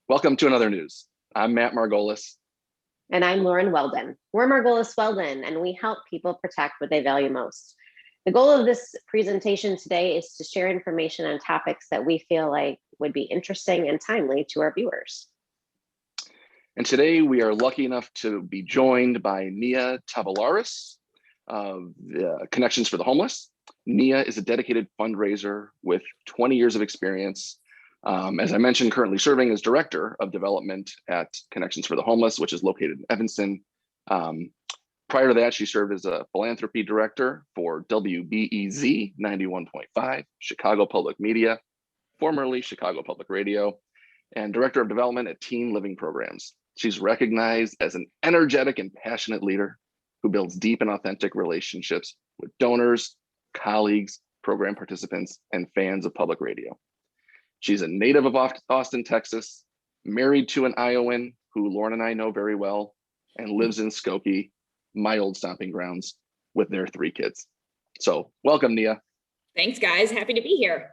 Welcome to Another News. I'm Matt Margolis. And I'm Lauren Weldon. We're Margolis Weldon, and we help people protect what they value most. The goal of this presentation today is to share information on topics that we feel like would be interesting and timely to our viewers. And today we are lucky enough to be joined by Nia Tavoularis of Connections for the Homeless. Nia is a dedicated fundraiser with 20 years of experience. As I mentioned, currently serving as Director of Development at Connections for the Homeless, which is located in Evanston. Prior to that, she served as a Philanthropy Director for WBEZ 91.5, Chicago Public Media, formerly Chicago Public Radio, and Director of Development at Teen Living Programs. She's recognized as an energetic and passionate leader who builds deep and authentic relationships with donors, colleagues, program participants, and fans of public radio. She's a native of Austin, Texas, married to an Iowan who Lauren and I know very well, and lives in Skokie, my old stomping grounds, with their 3 kids. So welcome, Nia. Thanks, guys. Happy to be here.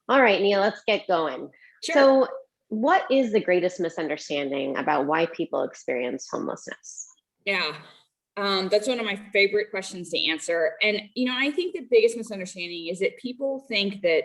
All right, Nia, let's get going. Sure. So what is the greatest misunderstanding about why people experience homelessness? Yeah, that's one of my favorite questions to answer. And, I think the biggest misunderstanding is that people think that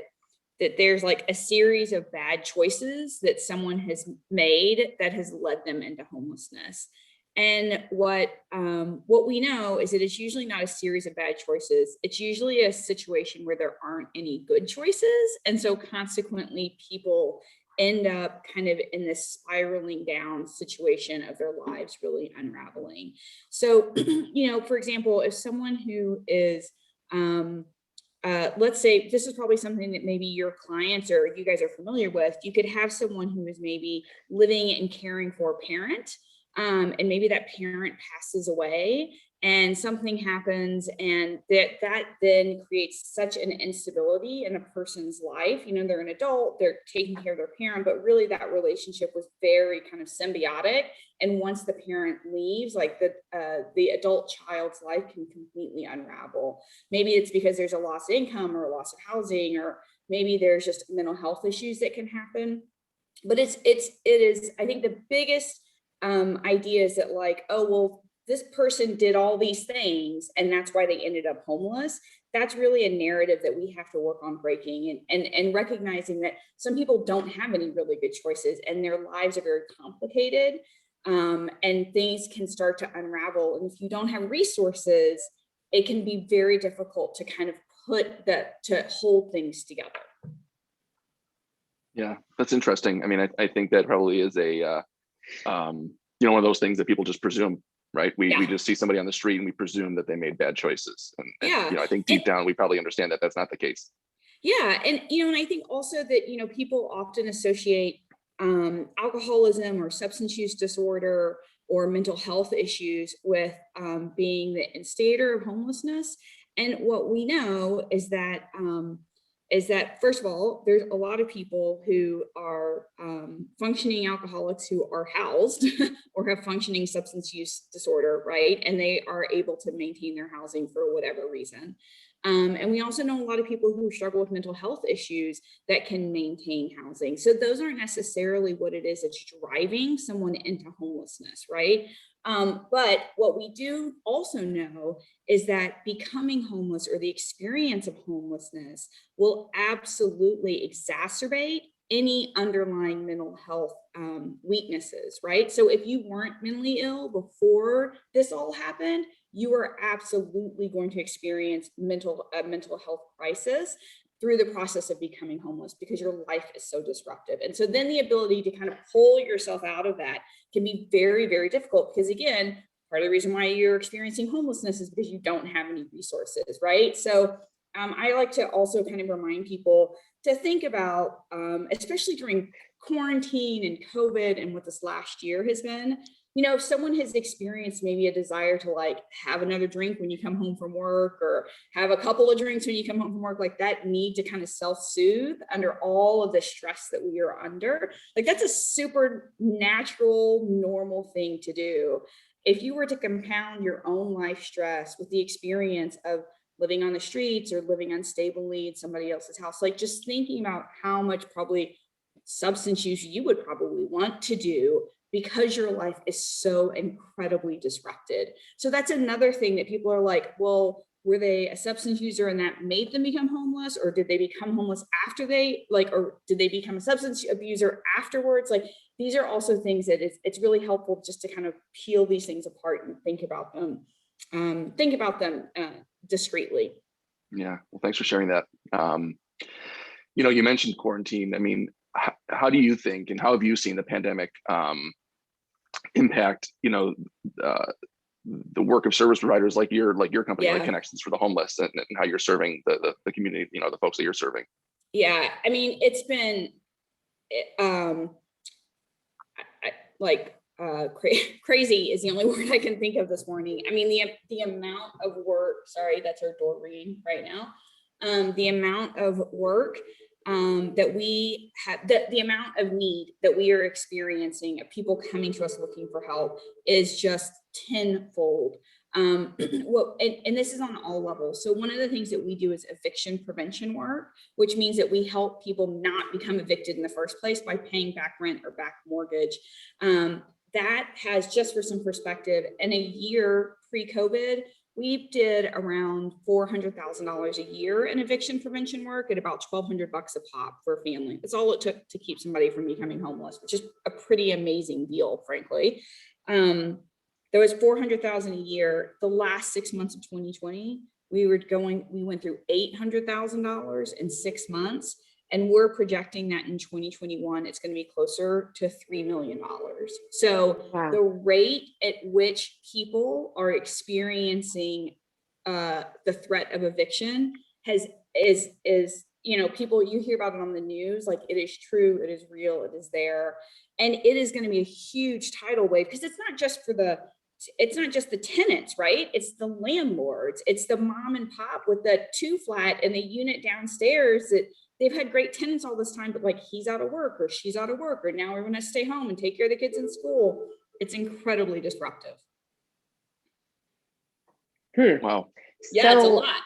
there's like a series of bad choices that someone has made that has led them into homelessness. And what we know is that it's usually not a series of bad choices. It's usually a situation where there aren't any good choices. And so consequently, people end up kind of in this spiraling down situation of their lives really unraveling. So, for example, if someone who is, let's say this is probably something that maybe your clients or you guys are familiar with. You could have someone who is maybe living and caring for a parent, and maybe that parent passes away and something happens, and that then creates such an instability in a person's life. They're an adult, they're taking care of their parent, but really that relationship was very kind of symbiotic. And once the parent leaves, like the adult child's life can completely unravel. Maybe it's because there's a loss of income or a loss of housing, or maybe there's just mental health issues that can happen. But it is, I think the biggest idea is that like, oh, well, this person did all these things and that's why they ended up homeless. That's really a narrative that we have to work on breaking and recognizing that some people don't have any really good choices and their lives are very complicated, and things can start to unravel. And if you don't have resources, it can be very difficult to kind of to hold things together. Yeah, that's interesting. I mean, I think that probably is a, one of those things that people just presume. Right. We just see somebody on the street and we presume that they made bad choices. And I think deep down, we probably understand that that's not the case. Yeah. And, and I think also that, people often associate alcoholism or substance use disorder or mental health issues with being the instigator of homelessness. And what we know is that first of all, there's a lot of people who are functioning alcoholics who are housed or have functioning substance use disorder, right? And they are able to maintain their housing for whatever reason. And we also know a lot of people who struggle with mental health issues that can maintain housing. So those aren't necessarily what it is that's driving someone into homelessness, right? But what we do also know is that becoming homeless or the experience of homelessness will absolutely exacerbate any underlying mental health weaknesses, right? So if you weren't mentally ill before this all happened, you are absolutely going to experience mental health crisis through the process of becoming homeless because your life is so disruptive. And so then the ability to kind of pull yourself out of that can be very, very difficult because again, part of the reason why you're experiencing homelessness is because you don't have any resources, right? So I like to also kind of remind people to think about, especially during quarantine and COVID and what this last year has been, if someone has experienced maybe a desire to like have another drink when you come home from work or have a couple of drinks when you come home from work, like that need to kind of self-soothe under all of the stress that we are under, like that's a super natural, normal thing to do. If you were to compound your own life stress with the experience of living on the streets or living unstably in somebody else's house, like just thinking about how much probably substance use you would probably want to do because your life is so incredibly disrupted. So that's another thing that people are like, well, were they a substance user and that made them become homeless, or did they become homeless after they or did they become a substance abuser afterwards? Like, these are also things that it's really helpful just to kind of peel these things apart and think about them discreetly. Yeah, well, thanks for sharing that. You mentioned quarantine. I mean, how do you think, and how have you seen the pandemic impact, the work of service providers like your company, like Connections for the Homeless, and how you're serving the community, the folks that you're serving? Yeah, I mean, it's been crazy is the only word I can think of this morning. I mean, the amount of work, sorry, that's our door ringing right now. The amount of work that we have, the amount of need that we are experiencing of people coming to us looking for help is just tenfold. And this is on all levels. So one of the things that we do is eviction prevention work, which means that we help people not become evicted in the first place by paying back rent or back mortgage. That has, just for some perspective, in a year pre-COVID, we did around $400,000 a year in eviction prevention work at about $1,200 a pop for a family. That's all it took to keep somebody from becoming homeless, which is a pretty amazing deal, frankly. There was $400,000 a year. The last 6 months of 2020, we went through $800,000 in 6 months. And we're projecting that in 2021, it's going to be closer to $3 million. So wow. The rate at which people are experiencing the threat of eviction is people, you hear about it on the news, like it is true, it is real, it is there. And it is going to be a huge tidal wave, because it's not just the tenants, right? It's the landlords, it's the mom and pop with the 2-flat and the unit downstairs that they've had great tenants all this time, but like he's out of work or she's out of work, or now we're going to stay home and take care of the kids in school. It's incredibly disruptive. Wow. Yeah, it's a lot.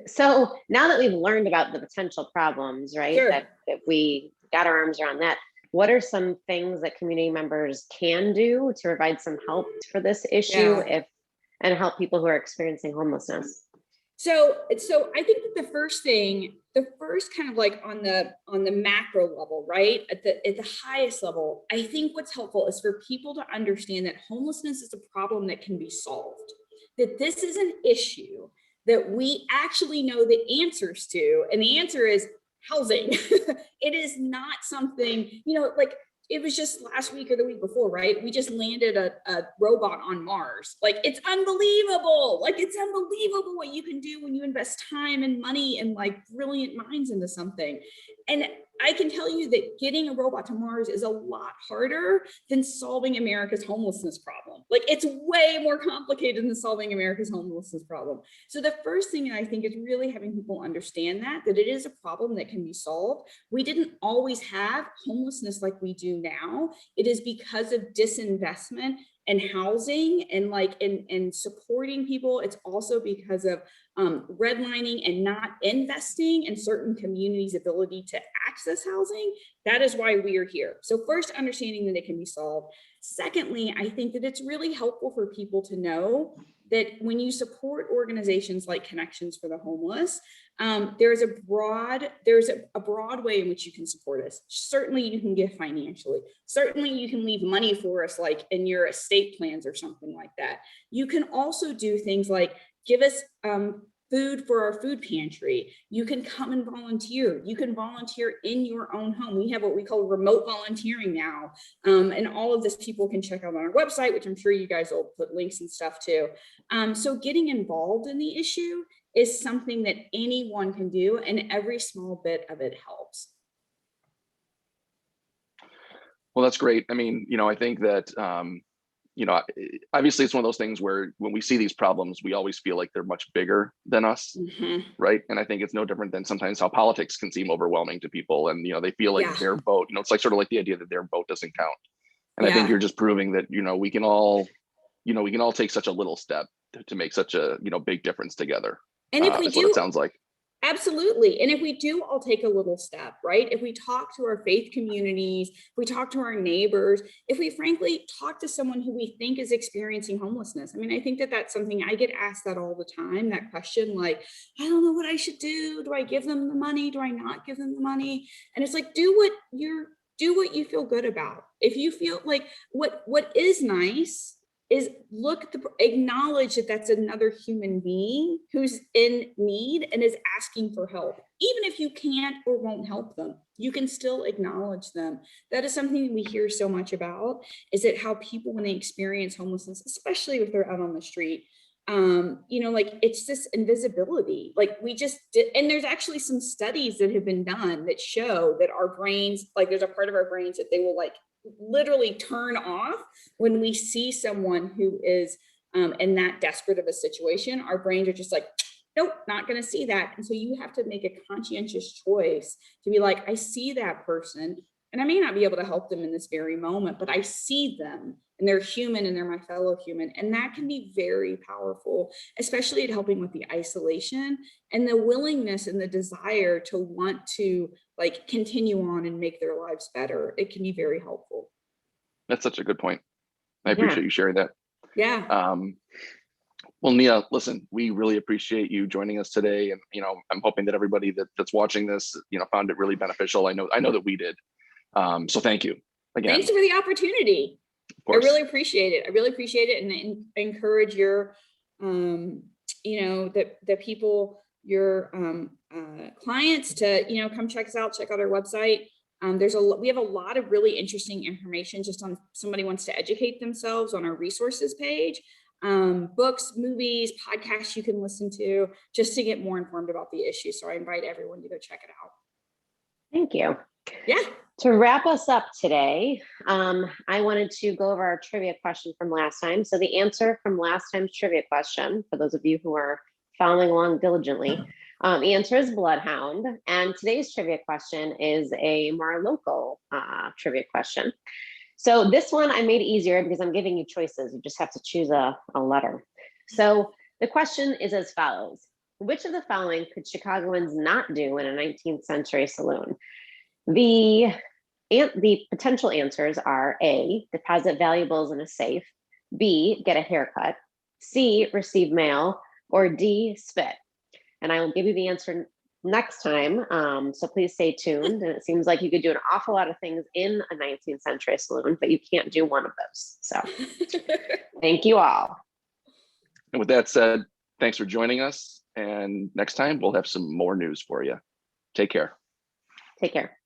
So now that we've learned about the potential problems, right, sure. that we got our arms around that, what are some things that community members can do to provide some help for this issue and help people who are experiencing homelessness? So I think that the first kind of like on the macro level, right, at the highest level, I think what's helpful is for people to understand that homelessness is a problem that can be solved, that this is an issue that we actually know the answers to, and the answer is housing. It is not something, like it was just last week or the week before, right? We just landed a robot on Mars. Like, it's unbelievable. Like, it's unbelievable what you can do when you invest time and money and like brilliant minds into something. And I can tell you that getting a robot to Mars is a lot harder than solving America's homelessness problem. Like, it's way more complicated than solving America's homelessness problem. So the first thing I think is really having people understand that it is a problem that can be solved. We didn't always have homelessness like we do now. It is because of disinvestment and housing and supporting people. It's also because of redlining and not investing in certain communities' ability to access housing. That is why we are here. So first, understanding that it can be solved. Secondly, I think that it's really helpful for people to know that when you support organizations like Connections for the Homeless, there's a broad way in which you can support us. Certainly you can give financially. Certainly you can leave money for us, like in your estate plans or something like that. You can also do things like give us food for our food pantry. You can come and volunteer. You can volunteer in your own home. We have what we call remote volunteering now. And all of this people can check out on our website, which I'm sure you guys will put links and stuff to. So getting involved in the issue is something that anyone can do, and every small bit of it helps. Well, that's great. I mean, I think that, obviously it's one of those things where when we see these problems, we always feel like they're much bigger than us, right? And I think it's no different than sometimes how politics can seem overwhelming to people, and they feel like their vote, it's like sort of like the idea that their vote doesn't count. And I think you're just proving that we can all take such a little step to make such a big difference together. And if we that's do, what it sounds like. Absolutely. And if we do all take a little step, right? If we talk to our faith communities, if we talk to our neighbors, if we frankly talk to someone who we think is experiencing homelessness. I mean, I think that that's something I get asked that all the time, that question, like, I don't know what I should do. Do I give them the money? Do I not give them the money? And it's like, do what you feel good about. If you feel like what is nice is acknowledge that that's another human being who's in need and is asking for help. Even if you can't or won't help them, you can still acknowledge them. That is something we hear so much about, is that how people, when they experience homelessness, especially if they're out on the street, like it's this invisibility, like we just did. And there's actually some studies that have been done that show that our brains, like there's a part of our brains that they will like literally turn off when we see someone who is in that desperate of a situation. Our brains are just like, nope, not going to see that. And so you have to make a conscientious choice to be like, I see that person and I may not be able to help them in this very moment, but I see them and they're human and they're my fellow human. And that can be very powerful, especially at helping with the isolation and the willingness and the desire to want to like continue on and make their lives better. It can be very helpful. That's such a good point. I appreciate you sharing that. Yeah. Well, Nia, listen, we really appreciate you joining us today. And, I'm hoping that everybody that's watching this, found it really beneficial. I know that we did. So thank you again. Thanks for the opportunity. I really appreciate it. And I encourage your, the people, your clients to, come check us out, check out our website. We have a lot of really interesting information just on somebody wants to educate themselves on our resources page, books, movies, podcasts you can listen to just to get more informed about the issue. So I invite everyone to go check it out. Thank you. Yeah. To wrap us up today, I wanted to go over our trivia question from last time. So the answer from last time's trivia question, for those of you who are following along diligently, the answer is bloodhound. And today's trivia question is a more local trivia question. So this one I made easier because I'm giving you choices. You just have to choose a letter. So the question is as follows. Which of the following could Chicagoans not do in a 19th century saloon? The potential answers are A, deposit valuables in a safe, B, get a haircut, C, receive mail, or D, spit. And I will give you the answer next time, so please stay tuned. And it seems like you could do an awful lot of things in a 19th century saloon, but you can't do one of those. So thank you all. And with that said, thanks for joining us. And next time we'll have some more news for you. Take care. Take care.